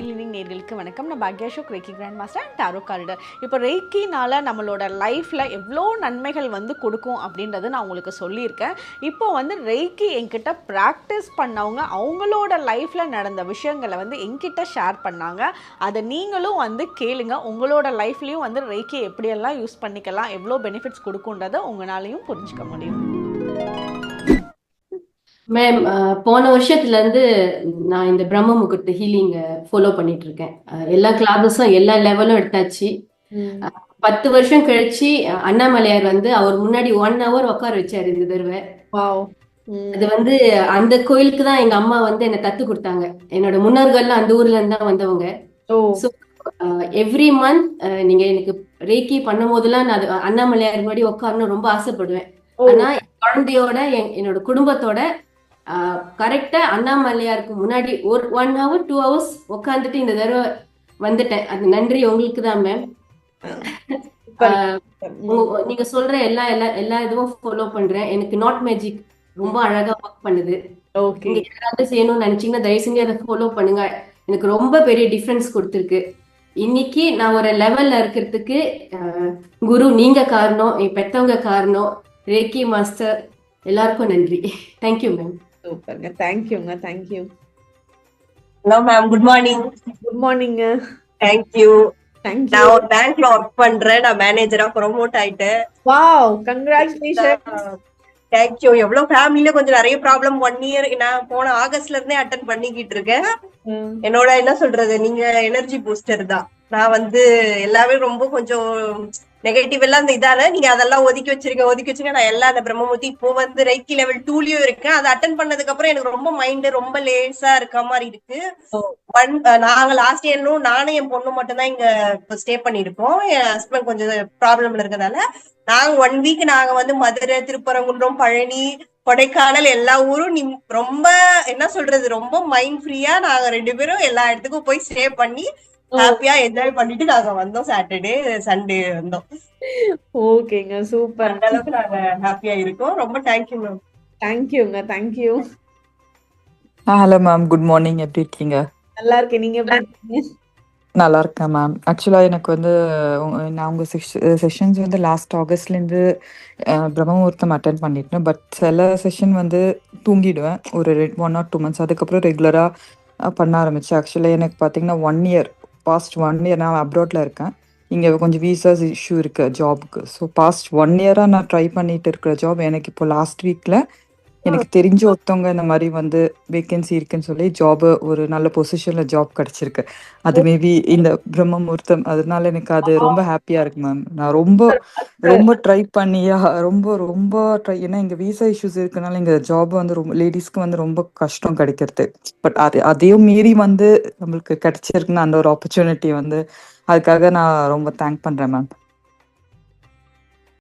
Living நேர்களுக்கு வணக்கம். நான் பாக்யா Ashok, reiki grand master and tarot கார்டர். இப்போ ரெய்கினால நம்மளோட லைஃப்பில் எவ்வளோ நன்மைகள் கொடுக்கும் அப்படின்றது நான் உங்களுக்கு சொல்லியிருக்கேன். இப்போ ரெய்கி என்கிட்ட ப்ராக்டிஸ் பண்ணவங்க அவங்களோட லைஃப்பில் நடந்த விஷயங்களை என்கிட்ட ஷேர் பண்ணாங்க. அதை நீங்களும் கேளுங்க. உங்களோட லைஃப்லேயும் ரெய்கி எப்படியெல்லாம் யூஸ் பண்ணிக்கலாம், எவ்வளோ பெனிஃபிட்ஸ் கொடுக்குன்றதை உங்களாலையும் புரிஞ்சுக்க முடியும். மேம், போன வருஷத்துல இருந்து நான் இந்த பிரம்ம முகூர்த்த ஹீலிங் ஃபாலோ பண்ணிட்டு இருக்கேன். எல்லா கிளாஸஸும் எல்லா லெவலும் எடுத்தாச்சு. 10 வருஷம் கழிச்சு அண்ணாமலையார் அவர் முன்னாடி 1 hour உட்கார வச்சாரு இந்த தடவை. அது அந்த கோயிலுக்கு தான் எங்க அம்மா என்னை தத்து கொடுத்தாங்க. என்னோட முன்னோர்கள்லாம் அந்த ஊர்ல இருந்து தான் வந்தவங்க. ஸோ எவ்ரி மந்த் நீங்க எனக்கு ரேக்கி பண்ணும் போதெல்லாம் நான் அண்ணாமலையார் முன்னாடி உட்காரணும் ரொம்ப ஆசைப்படுவேன். ஆனா குழந்தையோட என்னோட குடும்பத்தோட கரெக்டா அண்ணாமலையாருக்கு முன்னாடி ஒரு 1 hour 2 hours உட்காந்துட்டு இந்த தடவை வந்துட்டேன். அது நன்றி உங்களுக்கு தான் மேம். நீங்க சொல்ற எல்லா எல்லா எல்லா இதுவும் ஃபாலோ பண்றேன். எனக்கு நாட் மேஜிக் ரொம்ப அழகா ஒர்க் பண்ணுது. நீங்க யாராவது செய்யணும்னு நினைச்சீங்கன்னா தயவு செஞ்சு அதை ஃபாலோ பண்ணுங்க. எனக்கு ரொம்ப பெரிய டிஃபரன்ஸ் கொடுத்துருக்கு. இன்னைக்கு நான் ஒரு லெவல்ல இருக்கிறதுக்கு குரு நீங்க காரணம், என் பெத்தவங்க காரணம், ரேக்கி மாஸ்டர் எல்லாருக்கும் நன்றி. Thank you ma'am. சூப்பர்ங்க. தேங்க்யூங்க. Thank you. Hello ma'am, good morning. Good morning. Thank you. நான் ஒரு பேங்க்ல ஒர்க் பண்றேன். நான் மேனேஜரா ப்ரோமோட் ஆயிட்டேன். Wow, congratulations. தேங்க்யூ. எவ்வளவு ஃபேமிலில கொஞ்சம் நிறைய ப்ராப்ளம் 1 year நான் போன ஆகஸ்ட்ல இருந்தே அட்டென்ட் பண்ணிக்கிட்டு இருக்கேன். என்னோட என்ன சொல்றது, நீங்க எனர்ஜி பூஸ்டர் தான். நான் எல்லாமே ரொம்ப கொஞ்சம் நெகட்டிவ் எல்லாம் இந்த இதால நீங்க அதெல்லாம் ஒதுக்கி வச்சிருங்க. நான் எல்லாம் அந்த பிரம்மமூர்த்தி இப்போ ரெய்கி லெவல் 2லயும் இருக்கேன். அதை அட்டன் பண்ணதுக்கு அப்புறம் எனக்கு ரொம்ப மைண்ட் ரொம்ப லேசா இருக்க மாதிரி இருக்கு. நாங்க லாஸ்ட் இயர்லும் நானும் என் பொண்ணு மட்டும் தான் இங்க ஸ்டே பண்ணிருக்கோம். என் ஹஸ்பண்ட் கொஞ்சம் ப்ராப்ளம்ல இருக்கறதால நாங்க 1 week நாங்க மதுரை, திருப்பரங்குன்றம், பழனி, கொடைக்கானல் எல்லா ஊரும் ரொம்ப என்ன சொல்றது ரொம்ப மைண்ட் ஃப்ரீயா நாங்க 2 பேரும் எல்லா இடத்துக்கும் போய் ஸ்டே பண்ணி ஹாப்பியா என்ஜாய் பண்ணிட்டு நாங்க வந்தோம். சாட்டர்டே சண்டே வந்தோம். ஓகேங்க, சூப்பர். அந்த அளவுக்கு நாங்க ஹாப்பியா இருக்கோம். ரொம்ப தேங்க்யூ மேம். தேங்க்யூங்க. Thank you. Hello ma'am, good morning. எப்படி இருக்கீங்க? நல்லா இருக்கேன். நீங்க எப்படி இருக்கீங்க? நல்லா இருக்கேன் மேம். ஆக்சுவலாக எனக்கு நான் உங்கள் செஷன்ஸ் லாஸ்ட் ஆகஸ்ட்லேருந்து பிரம்மமுகூர்த்தம் அட்டன் பண்ணிட்டேன். பட் சில செஷன் தூங்கிடுவேன் ஒரு 1 or 2 months. அதுக்கப்புறம் ரெகுலராக பண்ண ஆரம்பித்தேன். ஆக்சுவலாக எனக்கு பார்த்தீங்கன்னா 1 year, பாஸ்ட் 1 year நான் அப்ராட்ல இருக்கேன். இங்கே கொஞ்சம் வீசாஸ் இஷ்யூ இருக்குது ஜாபுக்கு. ஸோ பாஸ்ட் 1 year-ஆக நான் ட்ரை பண்ணிட்டு இருக்கிற ஜாப் எனக்கு இப்போ லாஸ்ட் வீக்கில் எனக்கு தெரிஞ்ச ஒருத்தவங்க இந்த மாதிரி வேகன்சி இருக்குன்னு சொல்லி ஒரு நல்ல பொசிஷன்ல ஜாப் கிடைச்சிருக்கு. அது மேபி இந்த பிரம்ம முகூர்த்தம், அதனால எனக்கு அது ரொம்ப ஹாப்பியா இருக்கு மேம். நான் ரொம்ப ரொம்ப ட்ரை பண்ணியா ரொம்ப ரொம்ப ட்ரை, ஏன்னா இங்க விசா இஷ்யூஸ் இருக்கனால இங்க ஜாப் ரொம்ப லேடிஸ்க்கு ரொம்ப கஷ்டம் கிடைக்கிறது. பட் அதையும் மீறி நம்மளுக்கு கிடைச்சிருக்குன்னு அந்த ஒரு ஆப்பர்ச்சுனிட்டி அதுக்காக நான் ரொம்ப தேங்க் பண்றேன் மேம்.